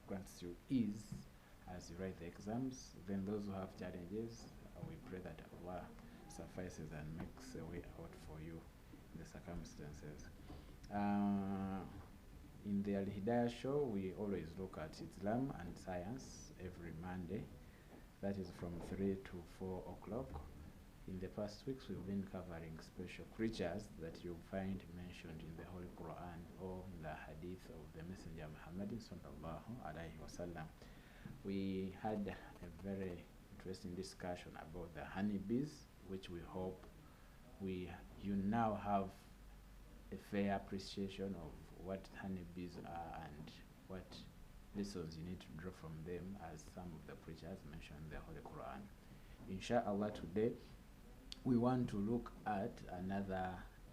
grants you ease as you write the exams. Then those who have challenges, we pray that Allah suffices and makes a way out for you in the circumstances. In the Alhidaayah show, we always look at Islam and science every Monday. That is from 3 to 4 o'clock. In the past weeks, we've been covering special creatures that you'll find mentioned in the Holy Quran or in the Hadith of the Messenger Muhammad sallallahu alaihi wasallam. We had a very interesting discussion about the honeybees, which we hope you now have a fair appreciation of what honeybees are and what lessons you need to draw from them, as some of the preachers mentioned in the Holy Quran. Inshallah, today we want to look at another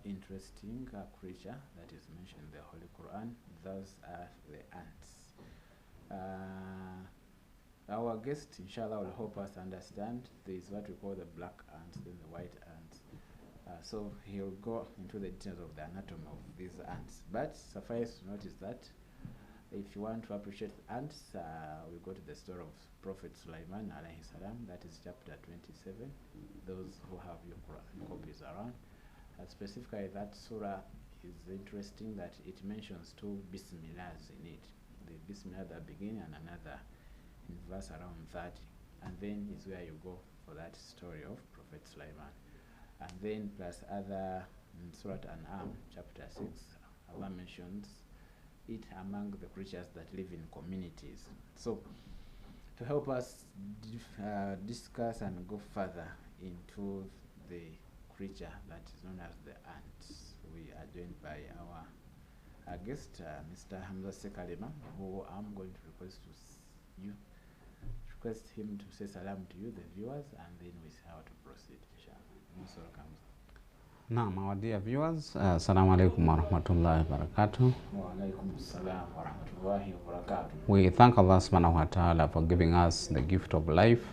interesting creature that is mentioned in the Holy Quran. Those are the ants. Our guest, inshallah, will help us understand. There is what we call the black ants, then the white ants. So he'll go into the details of the anatomy of these ants. But suffice to notice that if you want to appreciate ants, we go to the story of Prophet Sulaiman alayhi salam. That is chapter 27. Those who have your Quran copies around. Specifically, that surah is interesting that it mentions 2 bismillahs in it. The bismillah at the beginning and another in verse around 30. And then is where you go for that story of Prophet Sulaiman. And then plus other in Surah An'am, chapter 6, Allah mentions it among the creatures that live in communities. So, to help us discuss and go further into the creature that is known as the ants, we are joined by our guest, Mr. Hamza Sekalema, who I'm going to request him to say salam to you, the viewers, and then we see how to proceed. Naam, our dear viewers, assalamu alaikum wa rahmatullahi wa barakatuh. Wa alaikum assalam wa rahmatullahi wa barakatuh. We thank Allah subhanahu wa ta'ala for giving us the gift of life.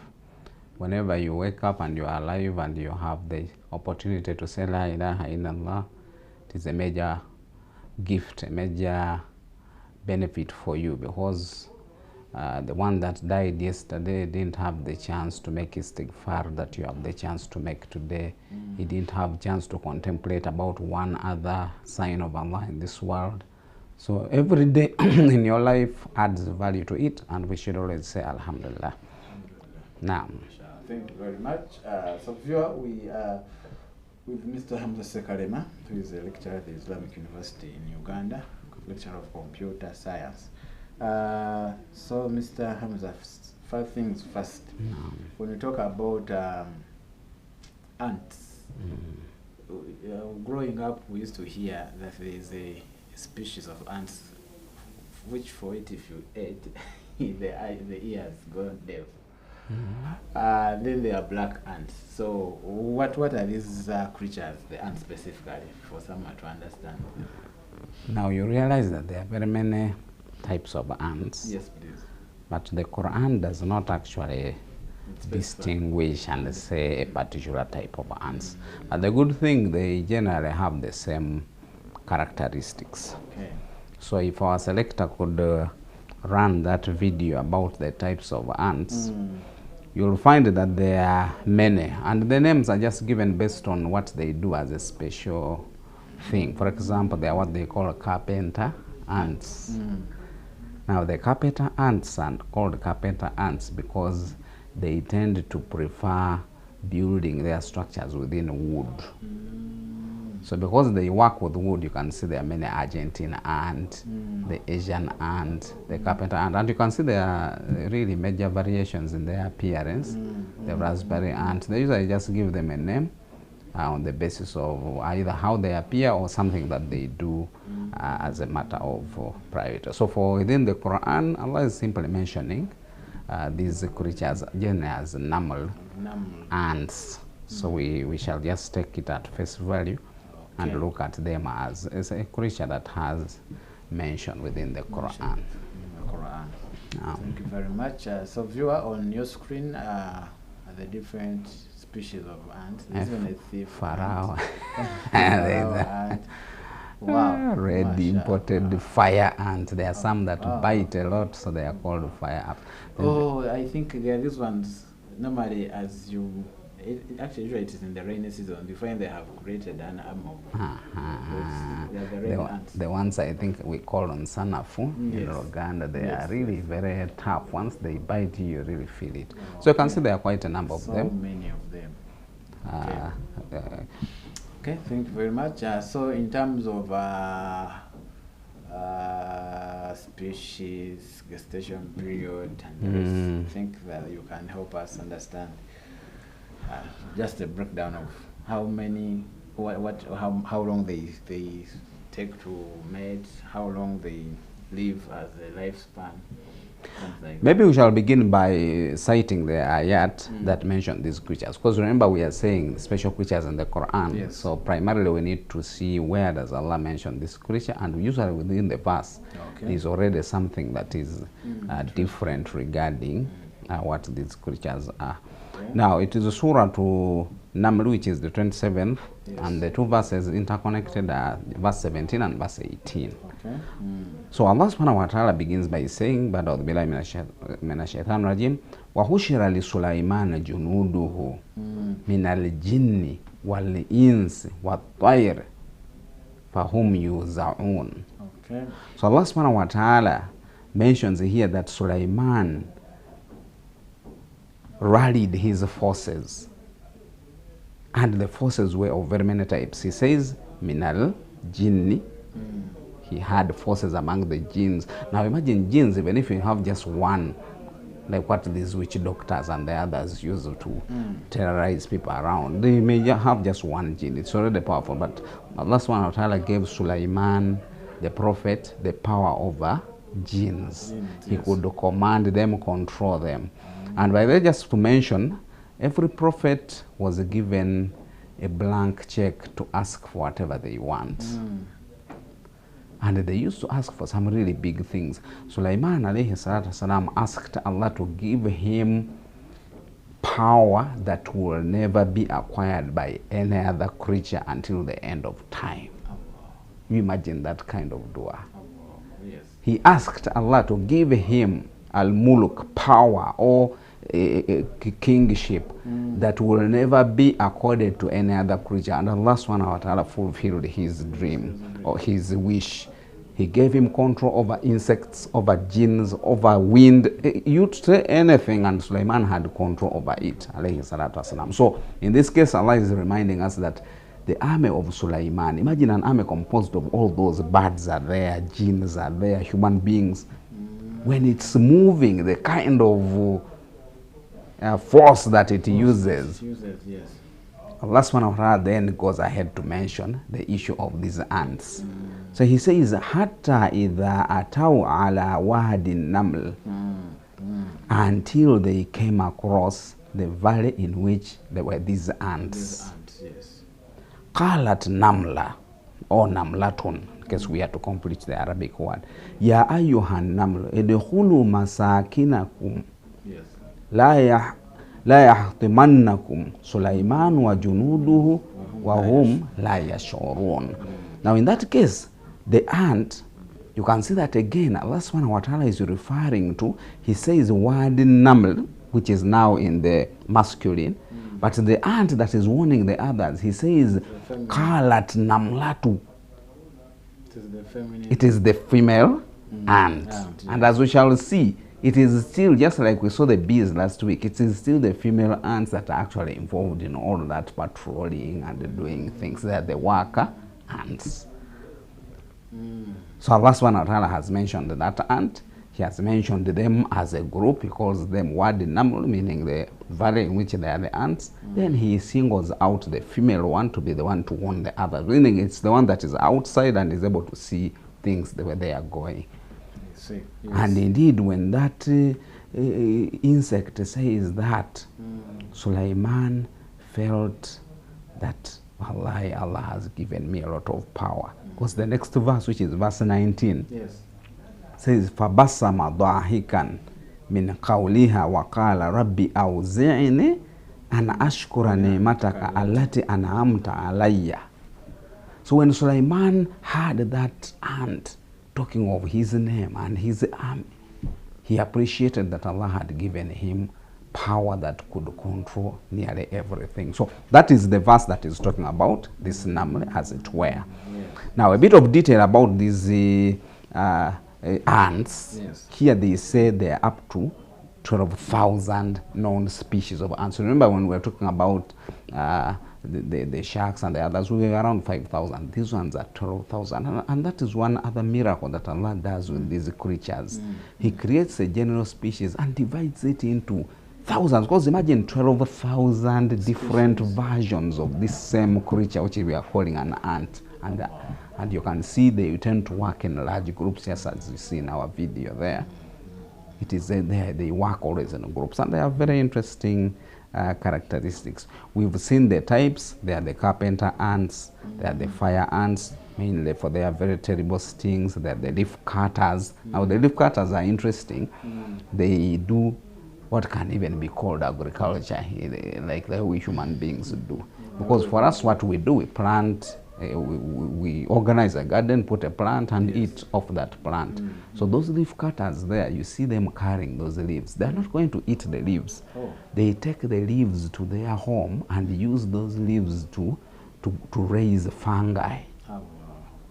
Whenever you wake up and you are alive and you have the opportunity to say la ilaha illallah, it is a major gift, a major benefit for you, because the one that died yesterday didn't have the chance to make istighfar that you have the chance to make today. He didn't have chance to contemplate about one other sign of Allah in this world. So every day in your life adds value to it, and we should always say Alhamdulillah. Now, thank you very much. So viewer, we are with Mr. Hamza Sekalema, who is a lecturer at the Islamic University in Uganda, lecturer of computer science. So Mr. Hamza, first things first, when we talk about ants, growing up we used to hear that there is a species of ants which for it if you ate the ears go deaf. Then there are black ants. So what are these creatures, the ants specifically, for someone to understand? now you realize that there are very many types of ants. Yes, please. But the Quran does not actually distinguish and say a particular type of ants. But the good thing, they generally have the same characteristics. Okay. So if our selector could run that video about the types of ants, you'll find that there are many, and the names are just given based on what they do as a special thing. For example, they are what they call carpenter ants. Now the carpenter ants are called carpenter ants because they tend to prefer building their structures within wood. So because they work with wood, you can see there are many Argentine ant, the Asian ant, the carpenter ant, and you can see there are really major variations in their appearance. The raspberry ant, they usually just give them a name on the basis of either how they appear or something that they do as a matter of priority. So for within the Quran, Allah is simply mentioning these creatures generally as normal ants. So we shall just take it at face value and look at them as a creature that has mention within the Quran. Thank you very much. So viewer, on your screen are the different species of ants. There's even a thief Pharaoh. ant. Wow. Red imported fire ants. There are some that bite a lot, so they are called fire ants. Oh, I think these ones normally, as you actually usually it is in the rainy season. You find they have created an arm of they are the red ants. The ones I think we call on Sanafu in Uganda, they are really very tough. Once they bite you, you really feel it. So you can see there are quite a number of them. So many of them. Okay, thank you very much. So in terms of species, gestation period, and I think that you can help us understand just a breakdown of how many, how long they take to mate, how long they live as a lifespan. Like maybe we shall begin by citing the ayat that mention these creatures, because remember we are saying special creatures in the Quran. Yes. So primarily we need to see where does Allah mention this creature, and usually within the verse there is already something that is different regarding what these creatures are. Now it is a surah to Naml, which is the 27th, and the two verses interconnected are verse 17 and verse 18. So Allah subhanahu wa ta'ala begins by saying, Ba'udhu billahi minash shaitan rajim, wa hushira li Sulaymana junuduhu minal jinni wal insi wat tayr fahum yuza'un. So Allah subhanahu wa ta'ala mentions here that Sulaiman rallied his forces, and the forces were of very many types. He says minal jinni, he had forces among the jinns. Now imagine jinns, even if you have just one, like what these witch doctors and the others use to terrorize people around, they may have just one jinn. It's already powerful, but Allah subhanahu wa ta'ala gave Sulaiman, the prophet, the power over jinns. He could command them, control them. And by the way, just to mention, every prophet was given a blank check to ask for whatever they want. And they used to ask for some really big things. Sulaiman alayhi salatu salam asked Allah to give him power that will never be acquired by any other creature until the end of time. You imagine that kind of dua. He asked Allah to give him al-muluk, power, or a kingship that will never be accorded to any other creature. And Allah subhanahu wa ta'ala fulfilled his dream or his wish. He gave him control over insects, over jinns, over wind. You'd say anything, and Sulaiman had control over it, alayhi salatu wasalam. So in this case, Allah is reminding us that the army of Sulaiman, imagine an army composed of all those birds are there, jinns are there, human beings. When it's moving, the kind of force that it uses, Allah subhanahu wa ta'ala then goes ahead to mention the issue of these ants. So he says, Hatta idha ataw ala wahadin naml, until they came across the valley in which there were these ants. Qalat namla, or namlatun, because we have to complete the Arabic word. Ya ayyuhan naml, idkhulu masakinakum. La yahtimannakum Sulaiman wa junuduhu wa hum la yashurun. Now in that case, the ant, you can see that again, Allah subhanahu wa ta'ala is referring to, he says wadin naml, which is now in the masculine, but the ant that is warning the others, he says qalat namlatu. It is the female ant. And as we shall see, it is still, just like we saw the bees last week, it is still the female ants that are actually involved in all that patrolling and doing things. They are the worker ants. So Allah subhanahu wa ta'ala has mentioned that ant. He has mentioned them as a group. He calls them Wadi Naml, meaning the valley in which they are the ants. Then he singles out the female one to be the one to warn the other, meaning it's the one that is outside and is able to see things the way they are going. And indeed, when that insect says that, Sulaiman felt that Allah has given me a lot of power. Because the next verse, which is verse 19, says, فَبَسَّمَ ضَاحِكًا مِنْ قَوْلِهَا وَقَالَ رَبِّ أَوْزِعْنِي أَنْ أَشْكُرَ نِعْمَتَكَ الَّتِي أَنْعَمْتَ عَلَيَّ. So when Sulaiman heard that ant talking of his name and his army, he appreciated that Allah had given him power that could control nearly everything. So that is the verse that is talking about this naml, as it were. Yes. Now a bit of detail about these ants. Yes. Here they say they are up to 12,000 known species of ants. Remember when we were talking about the sharks and the others, we were around 5,000. These ones are 12,000. And that is one other miracle that Allah does with these creatures. He creates a general species and divides it into thousands. Because imagine 12,000 different versions of this same creature, which we are calling an ant. And you can see they tend to work in large groups, just as you see in our video there. It is they work always in groups, and they have very interesting characteristics. We've seen the types. They are the carpenter ants, they are the fire ants, mainly for their very terrible stings. They are the leaf cutters. Now the leaf cutters are interesting. They do what can even be called agriculture, like the way human beings do. Because for us, what we do, we plant, we organize a garden, put a plant, and eat off that plant. So those leaf cutters there, you see them carrying those leaves. They're not going to eat the leaves. They take the leaves to their home and use those leaves to raise fungi.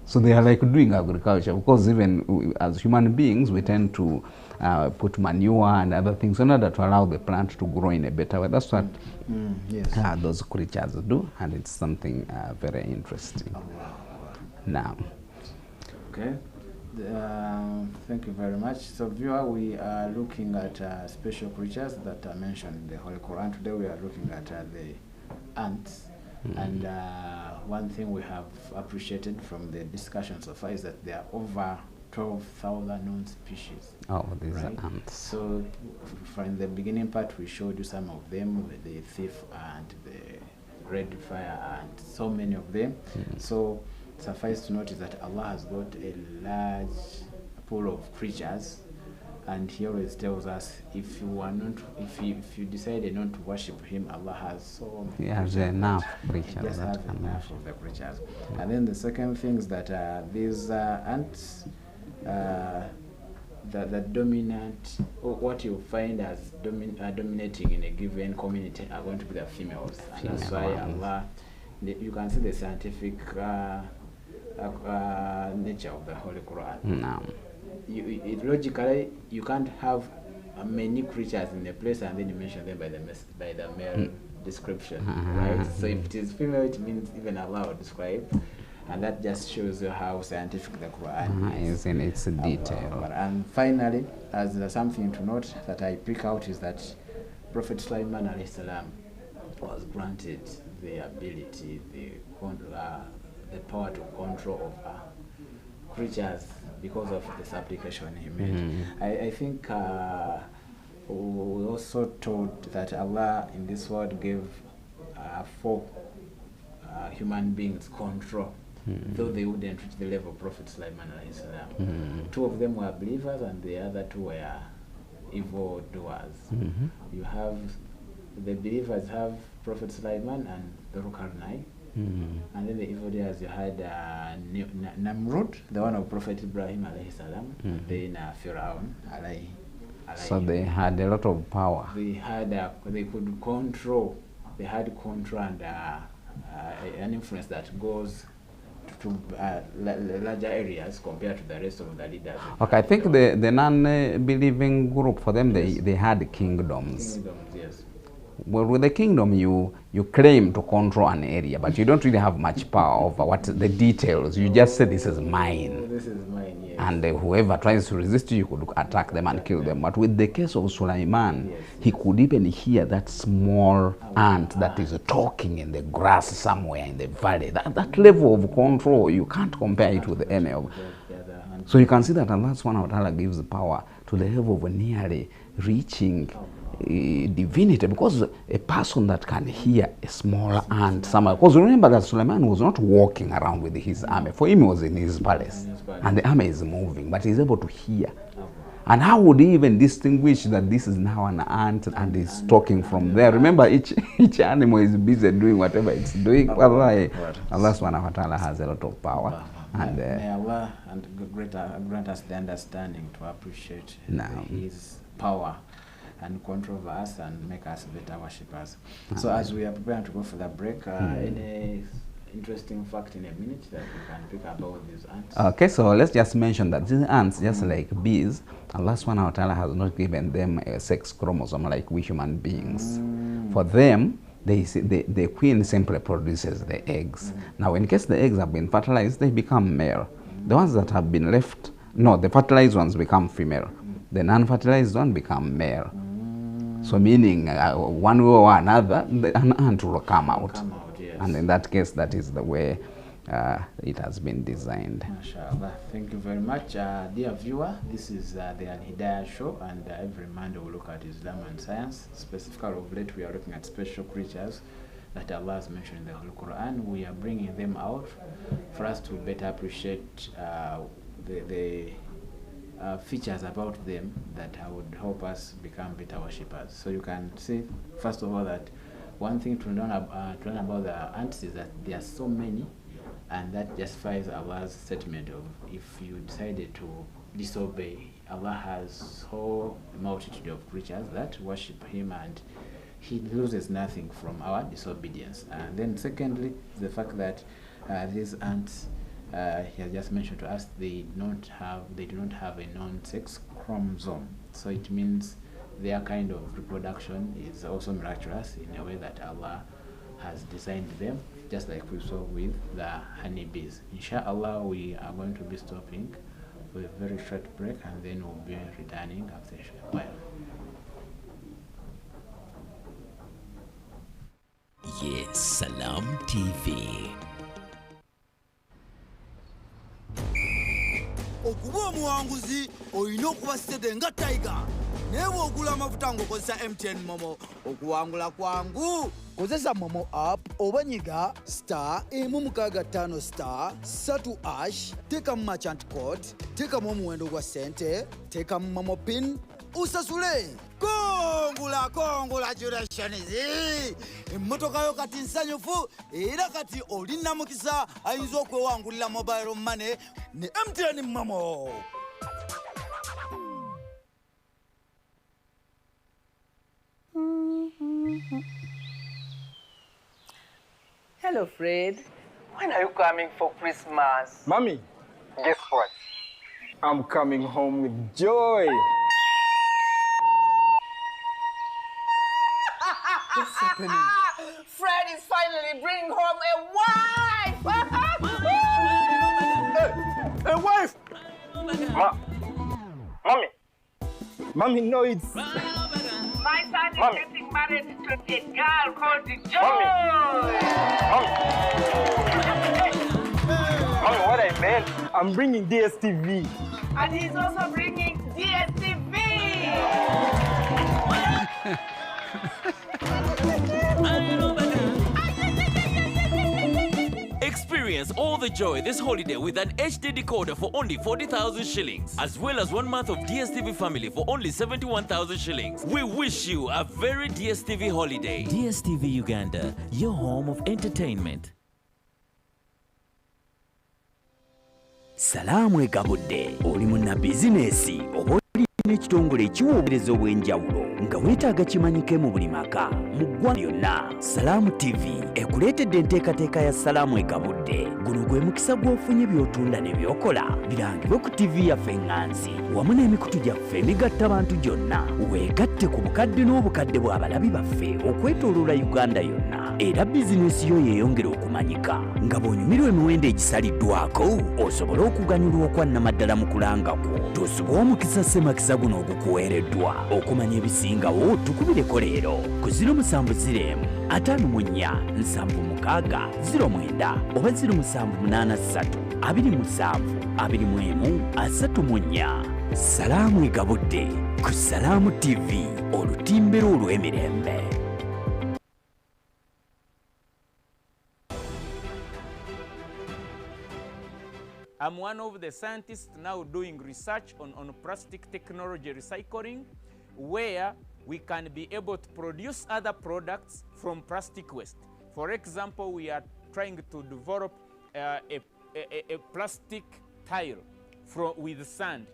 So they are like doing agriculture, because even as human beings, we tend to put manure and other things in order to allow the plant to grow in a better way. That's what those creatures do, and it's something very interesting. Now, okay, thank you very much. So viewer, we are looking at special creatures that are mentioned in the Holy Quran. Today we are looking at the ants. And one thing we have appreciated from the discussion so far is that there are over 12,000 known species. Oh, these right? are ants. So from the beginning part, we showed you some of them, the thief and the red fire and so many of them. So suffice to notice that Allah has got a large pool of creatures, and he always tells us, if you decided not to worship him, Allah has so many. He has enough creatures. Just have enough of the creatures. And then the second thing is that these ants, the dominant, or what you find as dominating in a given community are going to be the females. And that's why Allah, you can see the scientific nature of the Holy Quran. No. Logically, you can't have many creatures in a place and then you mention them by the male description, right? So if it is female, it means even Allah will describe, and that just shows you how scientific the Quran is in its detail. And finally, as something to note that I pick out is that Prophet Sulaiman alayhi salam was granted the ability, the power to control over creatures because of this application he made. I think we also taught that Allah in this world gave 4 human beings control, though they wouldn't reach the level of Prophet Sulaiman alayhi salam. 2 of them were believers and the other 2 were evil doers. You have the believers have Prophet Sulaiman and the Rukarnai. And then the evil days, you had Namrud, the one of Prophet Ibrahim alayhi salam, then Firaun alayhi. So they had a lot of power. They had, they could control, they had control and an influence that goes to larger areas compared to the rest of the leaders. Okay, I think the non-believing group, for them, they had kingdoms. Kingdoms, yes. Well, with the kingdom, you claim to control an area, but you don't really have much power over what the details. You just say, this is mine. This is mine, yes. And whoever tries to resist you could attack them and kill them. But with the case of Sulaiman, he could even hear that small ant that is talking in the grass somewhere in the valley. That level of control, you can't compare it with any of. So you can see that Allah subhanahu wa ta'ala gives power to the level of nearly reaching divinity, because a person that can hear a small ant somewhere, because remember that Sulaiman was not walking around with his army. For him, he was in his palace and the army is moving, but he's able to hear. And how would he even distinguish that this is now an ant and is talking from there? Remember, each animal is busy doing whatever it's doing. Allah subhanahu wa ta'ala has a lot of power. And may Allah grant us the understanding to appreciate His power and control over us and make us better worshippers. So as we are preparing to go for the break, any interesting fact in a minute that we can pick about these ants? Okay, so let's just mention that these ants, just like bees, Allah subhanahu wa ta'ala has not given them a sex chromosome like we human beings. For them, the queen simply produces the eggs. Now, in case the eggs have been fertilized, they become male. The ones that have been left, no, the fertilized ones become female. The non-fertilized one become male. So meaning one way or another, an ant will come out. Yes. And in that case, that is the way it has been designed. MashaAllah. Thank you very much. Dear viewer, this is the Alhidaayah show, and every Monday we look at Islam and science. Specifically of late, we are looking at special creatures that Allah has mentioned in the Holy Quran. We are bringing them out for us to better appreciate the features about them that would help us become better worshippers. So you can see, first of all, that one thing to learn about the ants is that there are so many, and that justifies Allah's statement of if you decided to disobey, Allah has whole multitude of creatures that worship Him, and He loses nothing from our disobedience. And then secondly, the fact that these ants, he has just mentioned to us, they do not have a non-sex chromosome. So it means their kind of reproduction is also miraculous in a way that Allah has designed them, just like we saw with the honeybees. Inshallah, we are going to be stopping for a very short break, and then we'll be returning after a short while. Yes, Salam TV. Okuba omuwanguzi olina okuba sitede nga Tiger. Naye bw'ogula amafuta ng'okozesa MTN Momo, okuwangula kwangu. Kozesa Momo app oba nyiga *165*3#, teekamu merchant code, teekamu omuwendo gwa ssente, teekamu Momo pin, usasule. Congratulations! Emmotoka yo kati nsanyufu era kati olina mukisa ayinza okwewangulira mobile money ne MTN Momo. Hello, Fred. When are you coming for Christmas? Mommy, guess what? I'm coming home with joy. What's happening? Fred is finally bringing home a wife! A wife? Mommy. Mommy, no, it's... My son is getting married to a girl called Joy! Mommy, what I meant, I'm bringing DSTV. And he's also bringing DSTV! Experience all the joy this holiday with an HD decoder for only 40,000 shillings, as well as 1 month of DSTV Family for only 71,000 shillings. We wish you a very DSTV holiday. DSTV Uganda, your home of entertainment. Salamu egabudde oli munna bizinesi oba oli n'ekitongole ekiwoomereza obw'enjawulo nga weetaaga kimanyike mu buli maka mu ggwanga lyonna. Salamu TV ekuleetedde enteekateeka ya Salamu egabudde. Guno gwe mukisa gw'ofunye by'otunda ne by'okola birangibwe ku TV yaffe eŋŋanzi wamu n'emikutu gyaffe emigatta abantu gyonna. Weegatte ku bukadde n'obukadde bw'abalabi baffe okwetooloola Uganda yonna, era bizinesi yo yeeyongera okumanyika nga bw'onyumirwa emiwendo egisaliddwako osobola okuganyulwa okwannamaddala mu kulanga kwo. Tosubwa omukisa ssemakisa guno ogukuweereddwa. Okumanya ebisingawo tukubireko leero ku 0704-776-09 oba 0783-27-21-34. Salaamu egabudde ku Salaamu TV, olutimbe olw'emirembe. I'm one of the scientists now doing research on plastic technology recycling, where we can be able to produce other products from plastic waste. For example, we are trying to develop a plastic tile with sand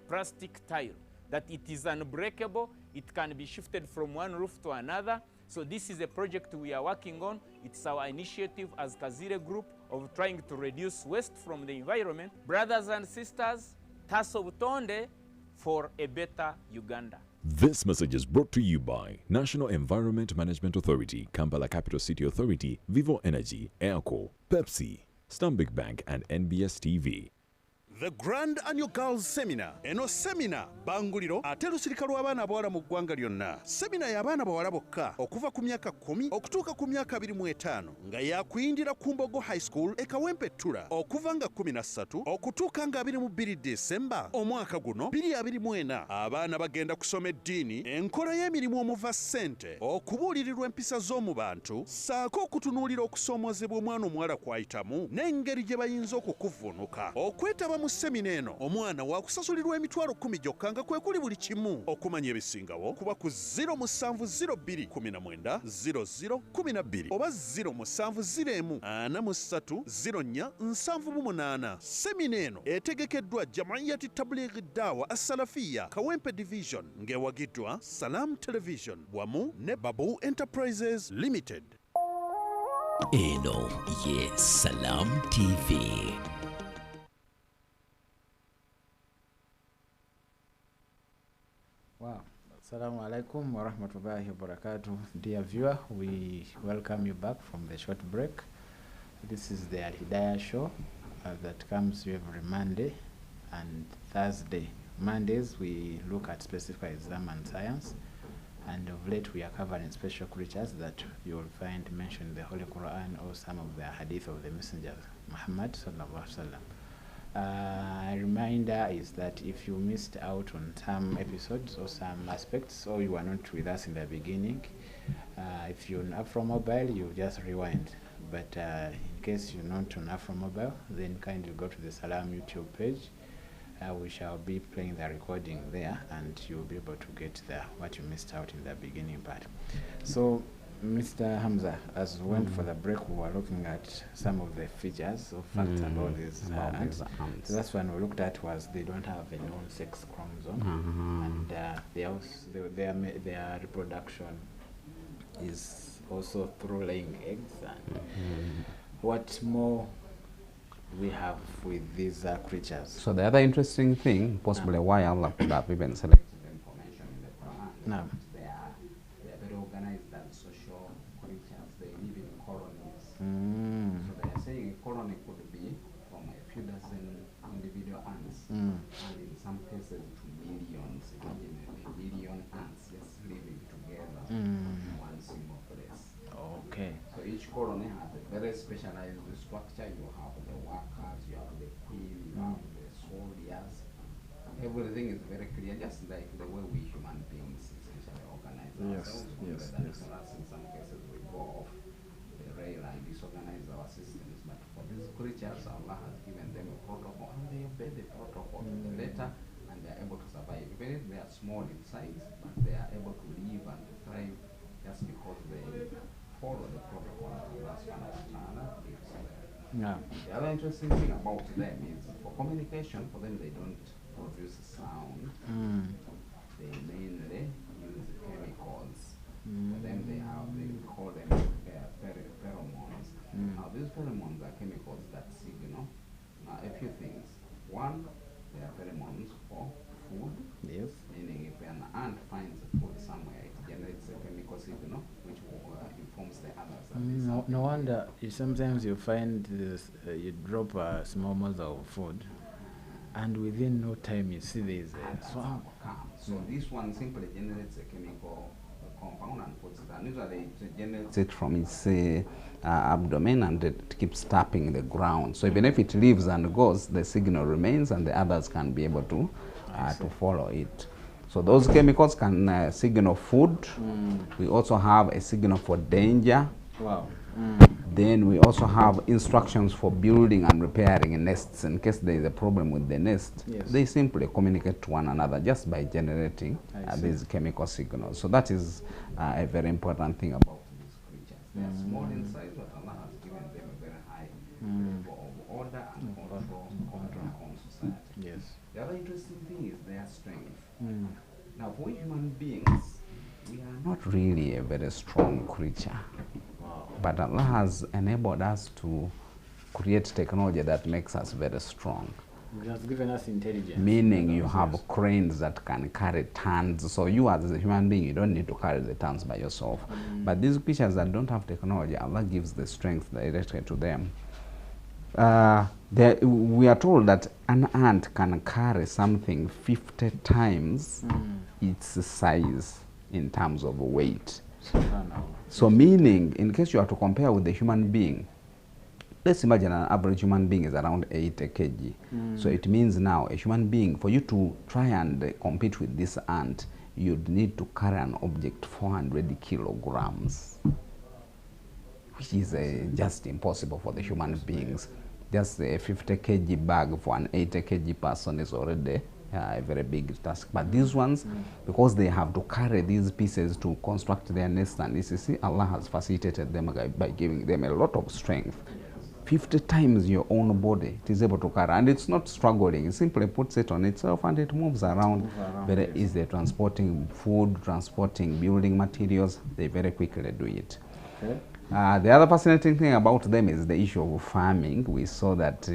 plastic tile, that it is unbreakable, it can be shifted from one roof to another. So this is a project we are working on. It's our initiative as Kazire Group of trying to reduce waste from the environment. Brothers and sisters, taso butonde for a better Uganda. This message is brought to you by National Environment Management Authority, Kampala Capital City Authority, Vivo Energy, Airco, Pepsi, Stanbic Bank and NBS TV. The Grand Annual Girls Seminar. Eno seminar banguliro ate lusirika lw'abaana abawala mu ggwanga lyonna. Semina y'abaana bawala bokka okuva ku myaka 10 okutuuka ku myaka 25 nga yakuyindira ku Mbogo High School e Kawempe Ttula okuva nga 13 okutuuka nga 22 December omwaka guno 2024. Abaana bagenda kusoma eddiini, enkola y'emirimu omuva ssente, okubuulirirwa empisa z'omu bantu, ssaako okutunuulira okusoomoozebwa omwana omuwala kwayitamu n'engeri gye bayinza okukuvuunuka. Okwetaba mu semina eno omwana waakusasulirwa emitwalo 10 gyokka nga kwe kuli buli kimu. Okumanya ebisingawo kuba ku 0702190012 oba 0704430478. Semina eno etegekeddwa Jamaiyati Tablighi Daawa As-Salafiya Kawempe Division ng'ewagiddwa Salam Television wamu ne Babu Enterprises Limited. Eno ye Salam TV. Wow. Assalamu alaikum wa rahmatullahi wa barakatuh. Dear viewer, we welcome you back from the short break. This is the Alhidaayah show that comes every Monday and Thursday. Mondays we look at specific Islam and science, and of late we are covering special creatures that you will find mentioned in the Holy Quran or some of the hadith of the Messenger Muhammad sallallahu alaihi wasallam. A reminder is that if you missed out on some episodes or some aspects, or you were not with us in the beginning, if you're on Afro Mobile, you just rewind. But in case you're not on Afro Mobile, then kindly go to the Salam YouTube page. We shall be playing the recording there, and you'll be able to get what you missed out in the beginning part. So, Mr. Hamza, as we went for the break, we were looking at some of the features or facts about these ants. So that's one we looked at was they don't have a non-sex chromosome, and their reproduction is also through laying eggs. And what more we have with these creatures? So the other interesting thing, possibly why Allah could have even selected the information in the Quran, no. they are very organized and social creatures. They live in colonies. So they are saying a colony could be from a few dozen individual ants, and in some cases to millions, imagine a million ants just living together in one single place. Okay. So each colony has a very specialized structure. You have the workers, you have the queen, you have the soldiers. Everything is very clear, just like the way we human beings essentially organize ourselves. In some cases we go off the rail and disorganize our systems. But for these creatures, Allah has given them a protocol, and they obey the protocol to the letter, and they are able to survive. Even if they are small in size, but they are able to live and thrive just because they follow the protocol that Allah subhanahu wa ta'ala gives them. Yeah. The other interesting thing about them is for communication, for them they don't produce sound. They mainly use chemicals. For them they call them pheromones. Now these pheromones are chemicals that signal a few things. One, they are pheromones for food. Yes. Meaning if an ant finds food somewhere, it generates a chemical signal which informs the others. No wonder sometimes you find this, you drop a small morsel of food, and within no time you see there's a swarm. So this one simply generates a chemical compound and puts it, and usually it generates it from its abdomen, and it keeps tapping the ground. So even if it leaves and goes, the signal remains, and the others can be able to follow it. So those chemicals can signal food. We also have a signal for danger. Wow. Then we also have instructions for building and repairing nests. In case there is a problem with the nest, Yes. they simply communicate to one another just by generating these chemical signals. So that is a very important thing about these creatures. They are small in size, but Allah has given them a very high level of order and control over their own society. Yes. The other interesting thing is their strength. Now, for human beings, we are not really a very strong creature. But Allah has enabled us to create technology that makes us very strong. He has given us intelligence. Meaning you have cranes that can carry tons. So you as a human being, you don't need to carry the tons by yourself. But these creatures that don't have technology, Allah gives the strength directly to them. We are told that an ant can carry something 50 times its size in terms of weight. So meaning, in case you are to compare with the human being, let's imagine an average human being is around 80 kg. So it means now a human being, for you to try and compete with this ant, you'd need to carry an object 400 kilograms, which is just impossible for the human beings. Just a 50 kg bag for an 80 kg person is already a very big task. But these ones, because they have to carry these pieces to construct their nest, and this is, Allah has facilitated them by giving them a lot of strength. 50 times your own body it is able to carry, and it's not struggling. It simply puts it on itself and it moves around very easily, transporting food, transporting building materials. They very quickly do it. Okay. The other fascinating thing about them is the issue of farming. We saw that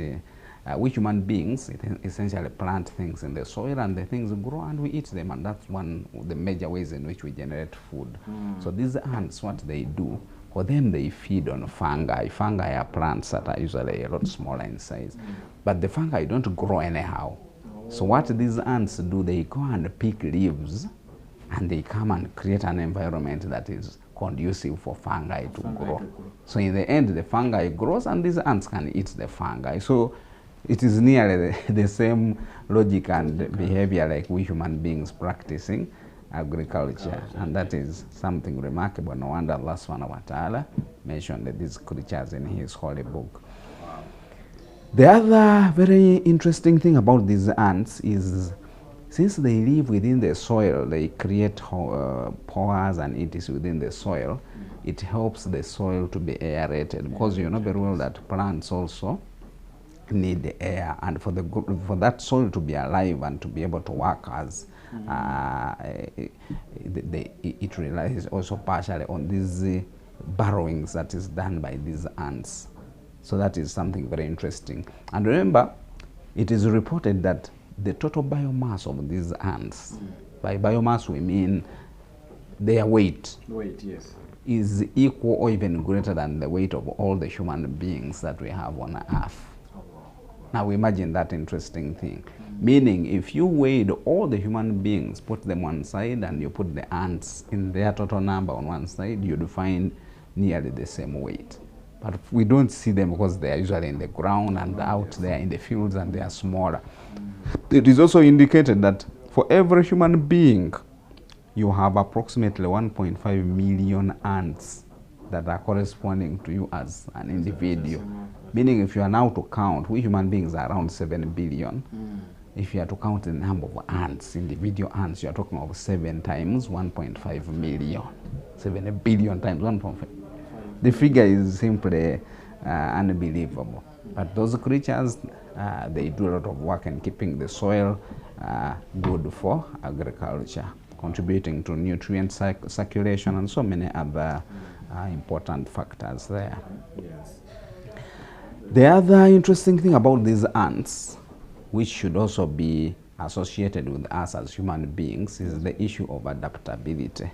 we human beings essentially plant things in the soil, and the things grow and we eat them, and that's one of the major ways in which we generate food. So these ants, what they do, for them they feed on fungi. Fungi are plants that are usually a lot smaller in size, but the fungi don't grow anyhow. So what these ants do, they go and pick leaves and they come and create an environment that is conducive for fungi to grow. So in the end, the fungi grows and these ants can eat the fungi. So it is nearly the same logic and behavior like we human beings practicing agriculture. And that is something remarkable. No wonder Allah subhanahu wa ta'ala mentioned these creatures in his holy book. The other very interesting thing about these ants is, since they live within the soil, they create pores and it is within the soil, it helps the soil to be aerated, because you know very well that plants also need the air, and for that soil to be alive and to be able to work as it relies also partially on these burrowings that is done by these ants. So that is something very interesting. And remember, it is reported that the total biomass of these ants, by biomass we mean their weight, yes, is equal or even greater than the weight of all the human beings that we have on Earth. Now imagine that interesting thing. Meaning, if you weighed all the human beings, put them one side, and you put the ants in their total number on one side, you'd find nearly the same weight. But we don't see them because they are usually in the ground and out there in the fields, and they are smaller. It is also indicated that for every human being, you have approximately 1.5 million ants that are corresponding to you as an individual. Meaning, if you are now to count, we human beings are around 7 billion. If you are to count the number of ants, individual ants, you are talking of 7 times 1.5 million. 7 billion times 1.5. The figure is simply unbelievable. But those creatures, they do a lot of work in keeping the soil good for agriculture, contributing to nutrient circulation and so many other important factors there. Yes. The other interesting thing about these ants, which should also be associated with us as human beings, is the issue of adaptability.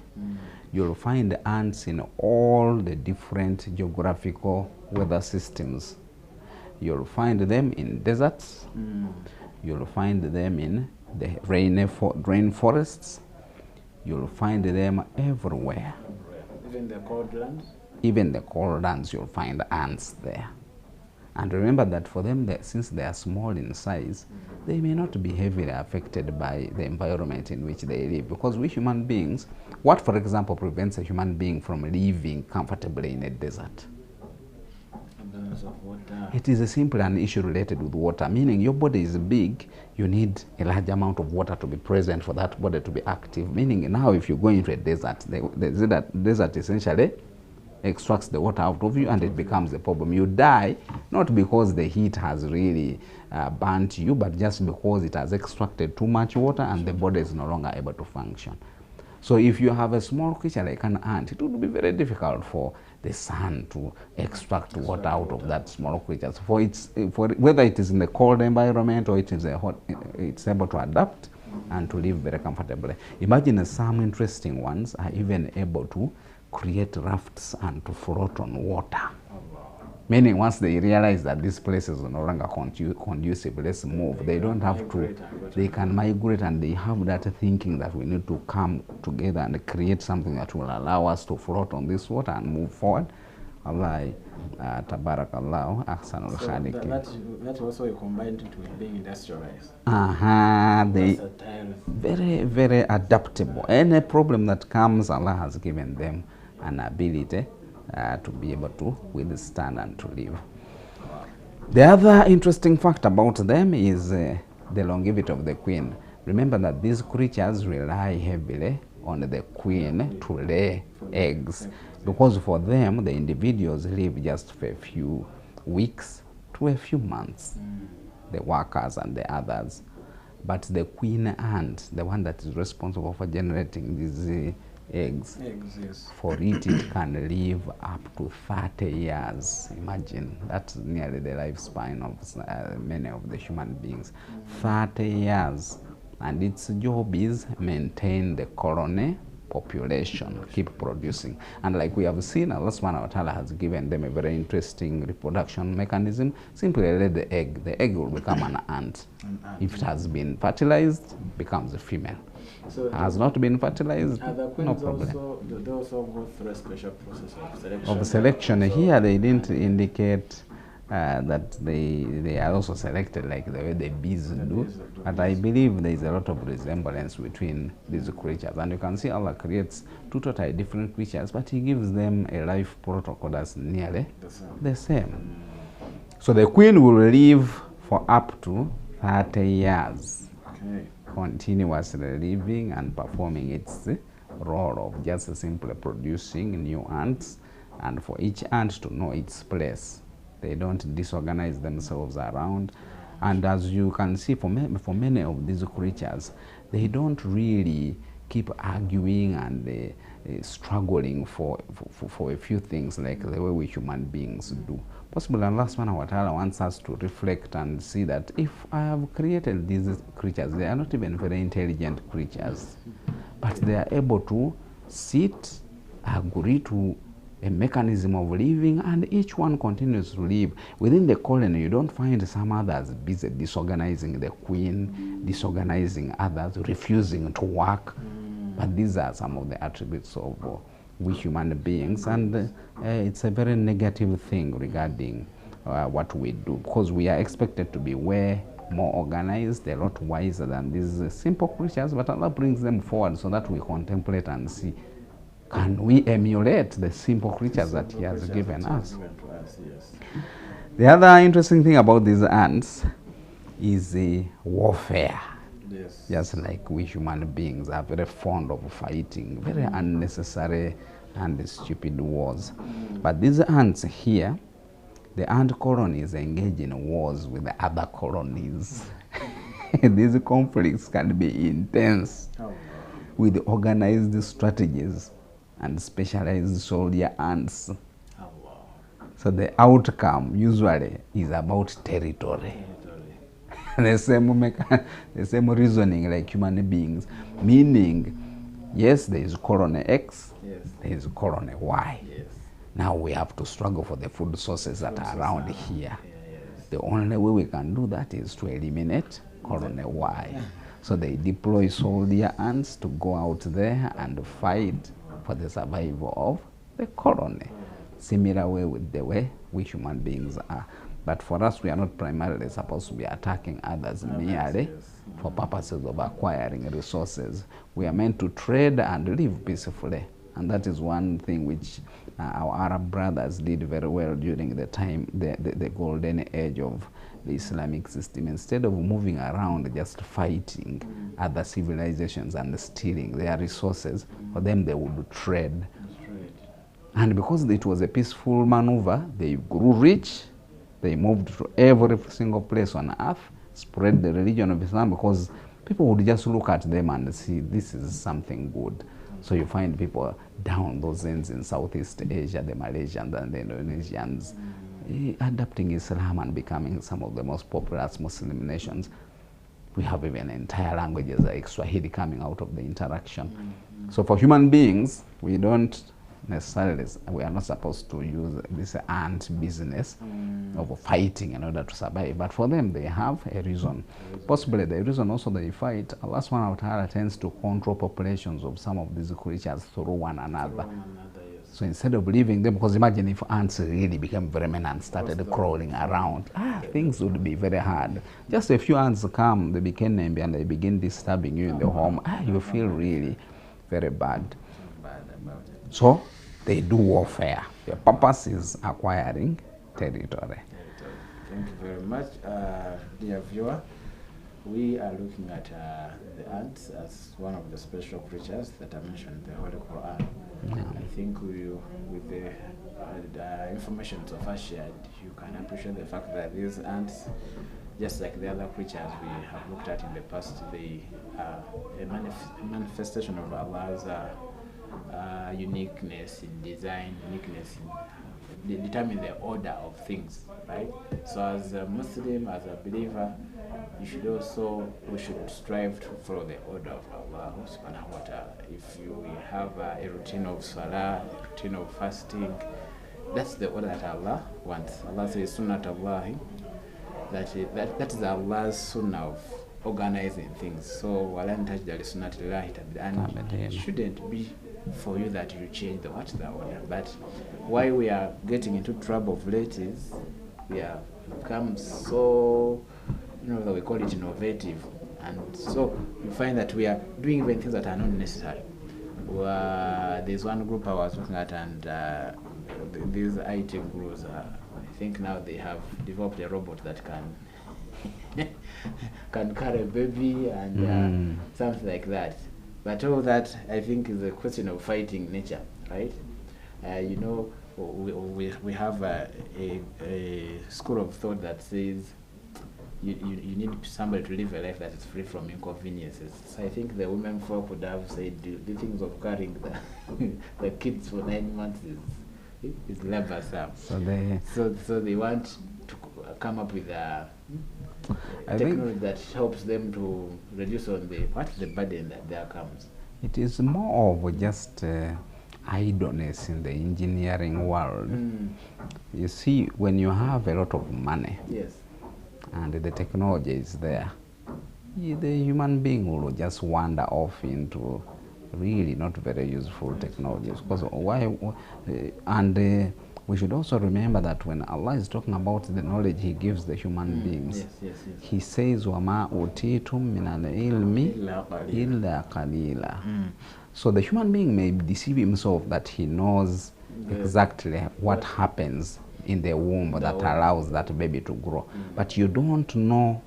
You'll find ants in all the different geographical weather systems. You'll find them in deserts. You'll find them in the rainforests. You'll find them everywhere. Even the cold lands? Even the cold lands, you'll find ants there. And remember that for them, since they are small in size, they may not be heavily affected by the environment in which they live. Because we human beings, what, for example, prevents a human being from living comfortably in a desert? Abundance of water. It is simply an issue related with water, meaning your body is big, you need a large amount of water to be present for that body to be active. Meaning now if you go into a desert, the desert essentially extracts the water out of you and it becomes a problem. You die not because the heat has really burnt you, but just because it has extracted too much water and the body is no longer able to function. So if you have a small creature like an ant, it would be very difficult for the sun to extract water out of that small creature. So for whether it is in the cold environment or it is a hot, it's able to adapt and to live very comfortably. Imagine some interesting ones are even able to create rafts and to float on water. Meaning once they realize that this place is no longer conducive, let's move. They don't have to, they can migrate, and they have that thinking that we need to come together and create something that will allow us to float on this water and move forward. Allah, tabarakallah, ahsanul khaliqin. That also combined it with being industrialized. They very, very adaptable. Any problem that comes, Allah has given them an ability to be able to withstand and to live. The other interesting fact about them is the longevity of the queen. Remember that these creatures rely heavily on the queen to lay eggs, because for them the individuals live just for a few weeks to a few months, the workers and the others. But the queen ant, the one that is responsible for generating these eggs, yes. For it can live up to 30 years. Imagine, that's nearly the lifespan of many of the human beings. 30 years. And its job is maintain the colony population, keep producing. And like we have seen, Allah subhanahu wa ta'ala has given them a very interesting reproduction mechanism. Simply lay the egg will become an ant. If it has been fertilized, becomes a female. So has not been fertilized, no problem. They also go through a special process of selection. Here they didn't indicate that they are also selected like the way the bees do. But I believe there is a lot of resemblance between these creatures. And you can see Allah creates two totally different creatures, but He gives them a life protocol that's nearly the same. So the queen will live for up to 30 years. Okay. Continuously living and performing its role of just simply producing new ants, and for each ant to know its place. They don't disorganize themselves around. And as you can see, for many of these creatures, they don't really keep arguing and struggling for a few things like the way we human beings do. Possibly Allah subhanahu wa ta'ala wants us to reflect and see that if I have created these creatures, they are not even very intelligent creatures, but they are able to sit, agree to a mechanism of living, and each one continues to live. Within the colony, you don't find some others busy disorganizing the queen, disorganizing others, refusing to work. But these are some of the attributes of we human beings, and it's a very negative thing regarding what we do, because we are expected to be way more organized, a lot wiser than these simple creatures, but Allah brings them forward so that we contemplate and see, can we emulate the simple creatures that He has given us? The other interesting thing about these ants is warfare. Yes. Just like we human beings are very fond of fighting, very unnecessary and stupid wars. But these ants here, the ant colonies engage in wars with the other colonies. These conflicts can be intense with organized strategies and specialized soldier ants. So the outcome usually is about territory. The same reasoning like human beings, meaning, yes, there is colony X, yes, there is colony Y. Yes. Now we have to struggle for the food sources that are around here. Yes. The only way we can do that is to eliminate colony Y. So they deploy soldier ants to go out there and fight for the survival of the colony. Similar way with the way we human beings are. But for us, we are not primarily supposed to be attacking others merely for purposes of acquiring resources. We are meant to trade and live peacefully. And that is one thing which our Arab brothers did very well during the time, the golden age of the Islamic system. Instead of moving around just fighting other civilizations and stealing their resources, for them they would trade. And because it was a peaceful maneuver, they grew rich. They moved to every single place on earth, spread the religion of Islam, because people would just look at them and see this is something good. So you find people down those ends in Southeast Asia, the Malaysians and the Indonesians, adapting Islam and becoming some of the most populous Muslim nations. We have even entire languages like Swahili coming out of the interaction. So for human beings, we don't necessarily, we are not supposed to use this ant business of fighting in order to survive. But for them, they have a reason. Possibly the reason also they fight, Allah subhanahu wa ta'ala tends to control populations of some of these creatures through one another. So instead of leaving them, because imagine if ants really became vermin and started crawling around, things would be very hard. Just a few ants come, they became NIMBY and they begin disturbing you in the home, you feel really very bad. So they do warfare. Their purpose is acquiring territory. Thank you very much, dear viewer. We are looking at the ants as one of the special creatures that are mentioned in the Holy Quran. I think with the information so far shared, you can appreciate the fact that these ants, just like the other creatures we have looked at in the past, they are a manifestation of Allah's uniqueness in design, uniqueness in determine the order of things, right? So as a Muslim, as a believer, we should strive to follow the order of Allah subhanahu wa ta'ala. If you have a routine of salah, a routine of fasting, that's the order that Allah wants. Allah says sunnat Allahi, that is Allah's sunnah of organizing things. So and it shouldn't be for you that you change the order. But why we are getting into trouble of late is we have become so, that we call it innovative, and so you find that we are doing even things that are not necessary. There's one group I was looking at, and these IT gurus, I think now they have developed a robot that can carry a baby and something like that. But all that, I think, is a question of fighting nature, right? We have a school of thought that says you need somebody to live a life that is free from inconveniences. So I think the women folk would have said the things of carrying the kids for 9 months is laborsome. So they want to come up with a technology that helps them to reduce on the burden that there comes. It is more of just idleness in the engineering world. You see, when you have a lot of money, and the technology is there, the human being will just wander off into really not very useful technologies. Because we should also remember that when Allah is talking about the knowledge He gives the human beings, He says, وَمَا أُوتِيتُم مِّنَ الْعِلْمِ إِلَّا قَلِيلًا. So the human being may deceive himself that he knows exactly what happens in the womb that allows that baby to grow. But you don't know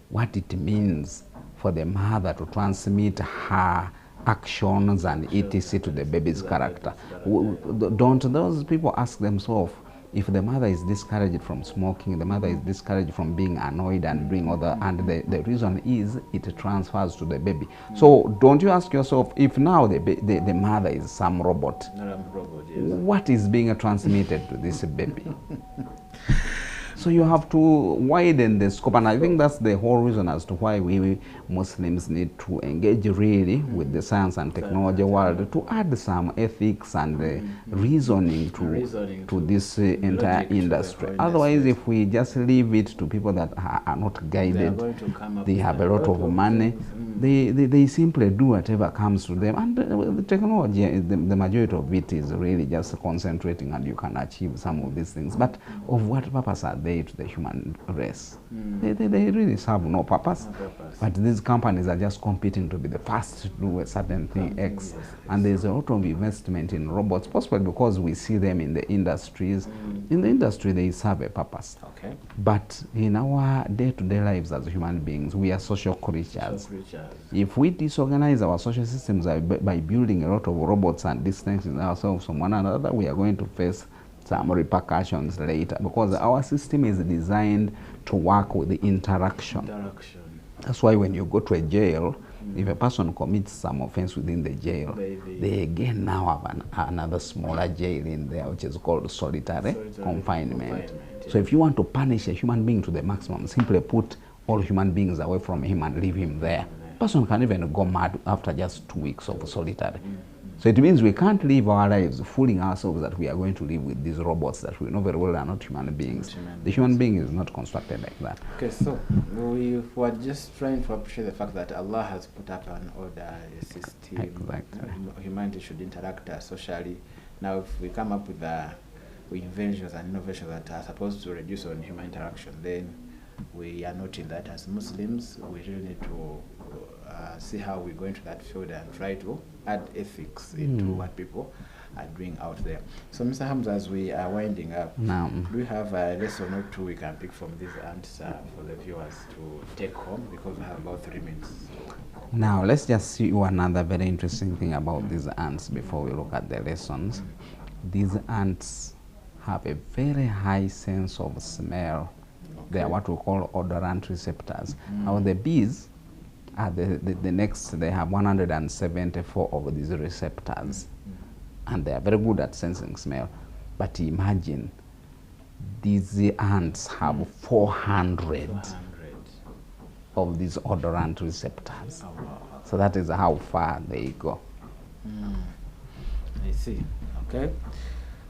what it means for the mother to transmit her actions and etc. to the baby's character. Don't those people ask themselves, if the mother is discouraged from smoking, the mother is discouraged from being annoyed and doing other, and the reason is it transfers to the baby. So don't you ask yourself, if now the mother is some robot, what is being transmitted to this baby? So you have to widen the scope, and I think that's the whole reason as to why we Muslims need to engage really with the science and technology world to add some ethics and reasoning to this entire industry. Otherwise, if we just leave it to people that are not guided, they have a lot of money, they simply do whatever comes to them, and the technology, the majority of it is really just concentrating, and you can achieve some of these things. But of what purpose are they to the human race? They really serve no purpose. But these companies are just competing to be the first to do a certain thing X. And there's a lot of investment in robots, possibly because we see them in the industries. In the industry, they serve a purpose. Okay. But in our day-to-day lives as human beings, we are social creatures. If we disorganize our social systems by building a lot of robots and distancing ourselves from one another, we are going to face some repercussions later, because our system is designed to work with the interaction. That's why when you go to a jail, if a person commits some offense within the jail, they again now have another smaller jail in there, which is called solitary confinement. So if you want to punish a human being to the maximum, simply put all human beings away from him and leave him there. A person can even go mad after just 2 weeks of solitary. So it means we can't live our lives fooling ourselves that we are going to live with these robots that we know very well are not human beings. The human being is not constructed like that. Okay, so we were just trying to appreciate the fact that Allah has put up an order, a system. Exactly. Humanity should interact socially. Now, if we come up with inventions and innovations that are supposed to reduce on human interaction, then we are noting that as Muslims, we really need to see how we go into that field and try to add ethics into what people are doing out there. So, Mr. Hamza, as we are winding up, do we have a lesson or two we can pick from these ants for the viewers to take home, because we have about 3 minutes? Now, let's just see another very interesting thing about these ants before we look at the lessons. These ants have a very high sense of smell. They are what we call odorant receptors. Now, the bees are the next. They have 174 of these receptors, and they are very good at sensing smell. But imagine these ants have 400 of these odorant receptors. So that is how far they go. I see. Okay.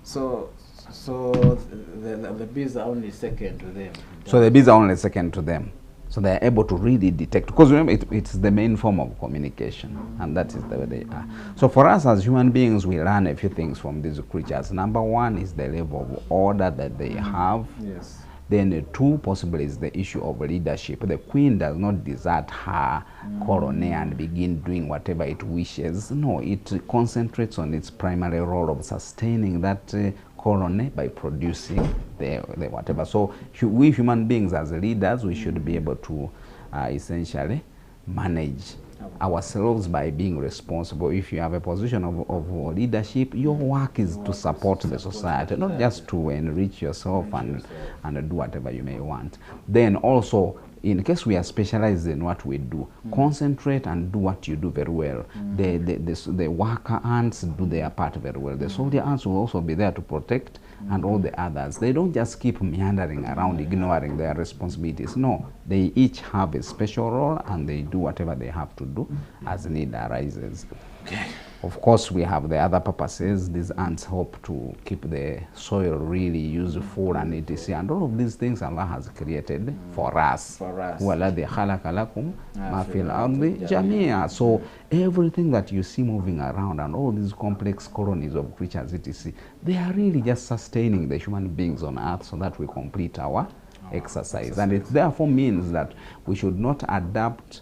So the bees are only second to them. So the bees are only second to them. So they are able to really detect, because remember it's the main form of communication, and that is the way they are. So for us as human beings, we learn a few things from these creatures. Number one is the level of order that they have. Yes. Then two, possibly, is the issue of leadership. The queen does not desert her colony and begin doing whatever it wishes. No, it concentrates on its primary role of sustaining that colony by producing the whatever. So we human beings as leaders, we should be able to essentially manage ourselves by being responsible. If you have a position of leadership, your work is to support the society, not just to enrich yourself and do whatever you may want. Then also, in case we are specialized in what we do, concentrate and do what you do very well. The worker ants do their part very well. The soldier ants will also be there to protect, and all the others. They don't just keep meandering around, ignoring their responsibilities. No, they each have a special role, and they do whatever they have to do as need arises. Okay. Of course, we have the other purposes. These ants help to keep the soil really useful and etc. And all of these things Allah has created for us. وَالَّذِي خَلَقَ لَكُمْ مَا فِي الْأَرْضِ جَمِيعًا. So everything that you see moving around and all these complex colonies of creatures etc., they are really just sustaining the human beings on earth so that we complete our exercise. And it therefore means that we should not adapt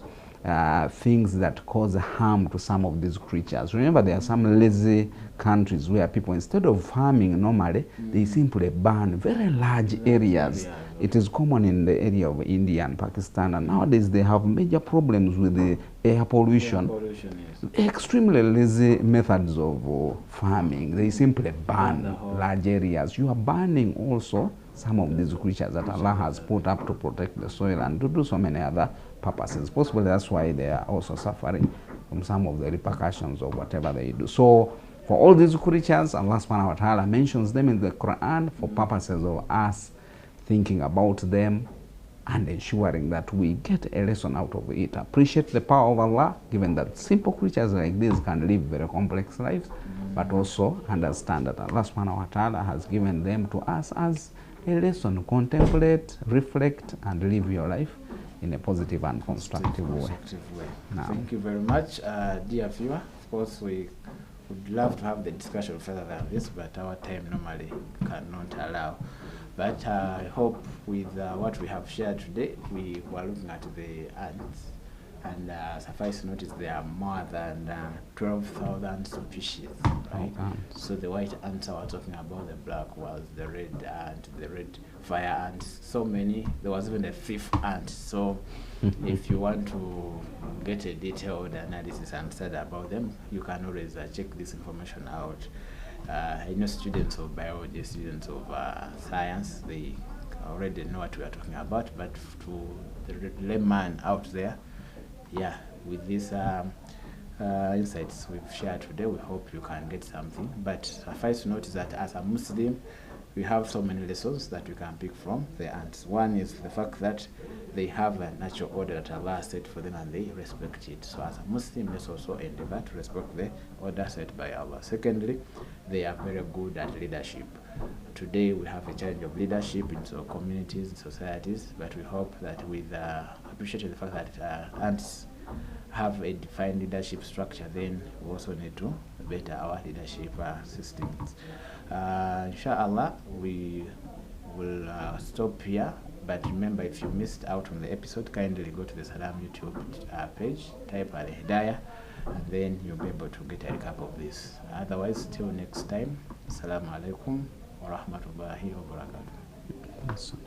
things that cause harm to some of these creatures. Remember, there are some lazy countries where people, instead of farming normally, they simply burn very large areas. It is common in the area of India and Pakistan, and nowadays they have major problems with the air pollution. Extremely lazy methods of farming. They simply burn large areas. You are burning also some of these creatures that Allah has put up to protect the soil and to do so many other purposes. Possibly that's why they are also suffering from some of the repercussions of whatever they do. So for all these creatures, Allah subhanahu wa ta'ala mentions them in the Quran for purposes of us thinking about them and ensuring that we get a lesson out of it. Appreciate the power of Allah, given that simple creatures like this can live very complex lives, but also understand that Allah subhanahu wa ta'ala has given them to us as a lesson. Contemplate, reflect, and live your life in a positive and constructive way. Now, thank you very much, dear viewer. Of course, we would love to have the discussion further than this, but our time normally cannot allow. But I hope with what we have shared today, we were looking at the ants, and suffice to notice there are more than 12,000 species, right? So the white ants I was talking about, the black was the red ant, the red fire ant, so many. There was even a thief ant. So if you want to get a detailed analysis and study about them, you can always check this information out. I know students of biology, students of science, they already know what we are talking about, but to the layman out there, yeah, with these insights we've shared today, we hope you can get something. But suffice to notice that as a Muslim, we have so many lessons that we can pick from the ants. One is the fact that they have a natural order that Allah set for them and they respect it. So as a Muslim, let's also endeavor to respect the order set by Allah. Secondly, they are very good at leadership. Today we have a challenge of leadership in so communities and societies, but we hope that with appreciating the fact that ants have a defined leadership structure, then we also need to better our leadership systems. Inshallah, we will stop here. But remember, if you missed out on the episode, kindly go to the Salam YouTube page, type Alhidaayah, and then you'll be able to get a recap of this. Otherwise, till next time, Assalamu alaikum wa rahmatullahi wa barakatuh.